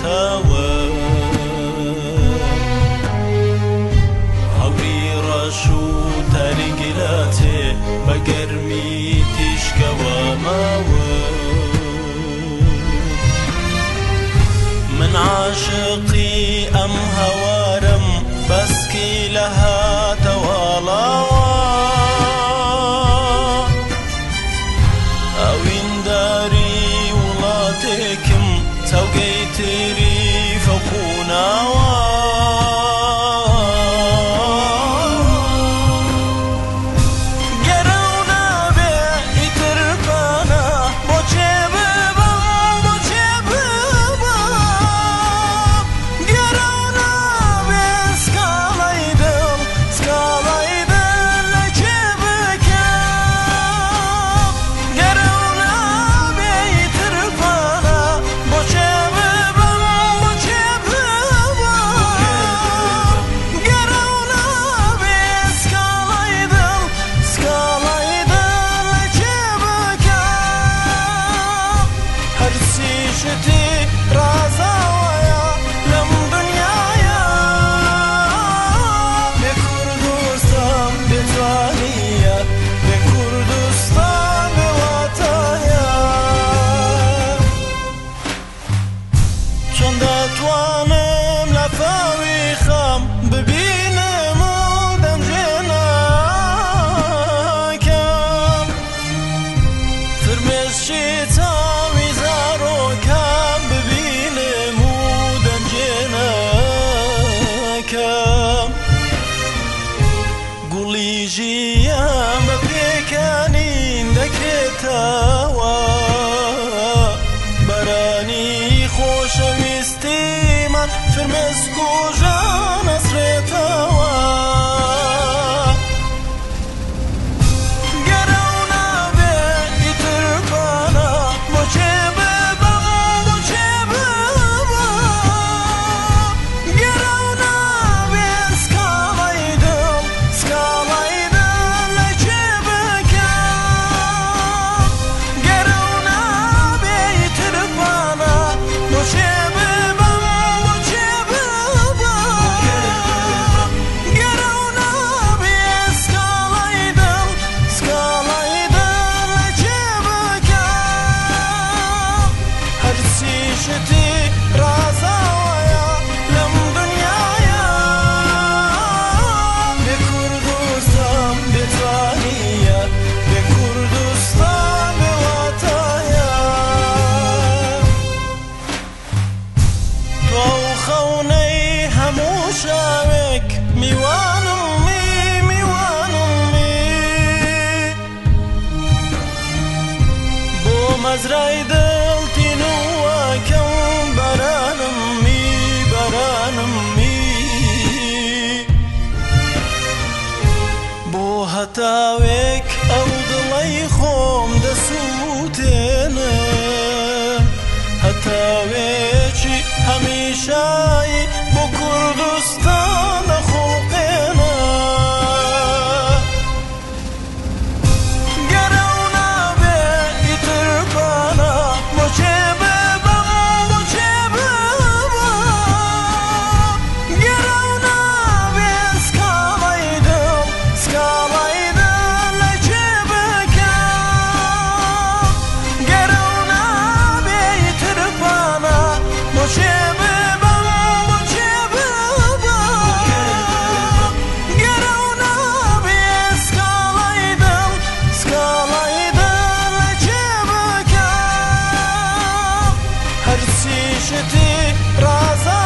تاوە هەوری ڕەش و تاریکی لە تێ بە گەرمی تیشکەوە ماوە من عاشقی ئەم هەوارم بەسکی لە هاتەواڵاوە ئەوینداری وڵاتێکم چاوگەی تێری فەوقوناوە دەتوانم لە فاوی خەم ببینم و دەمجێنەکەم فرمێسکی چاوی زارۆکەم ببینم و دەمجێنەکەم گوڵی ژیان بە پێکانین دەکرێتەوە بەرانی خۆشەویستیمان فرمێسک و ژان ئەسرێتەوە گەرە و نابێ ئیتر بانە بۆچێ ببەم بۆچێ ببەم گەرە و نابێ سکاڵای دڵ لە چێ بکەم گەرە و نابێ ئیتر بانە بۆچێ شاوێک میوانمی بۆ مەزرای دڵتینوەکەم بەرانمی بۆ هەتاوێک ئەو دڵەی خۆم دەسووتێنە هەتاوێکی هەمیشایی بۆ کوردستان دەخۆڵقێنە گەرە و نابێ ئیتر بانە بۆچێ ببەم بۆچێ ببەم گەرە و نابێ سکاڵای دڵ لە چێ بکەم گەرە و نابێ ئیتر بانە بۆچێ شتی رازا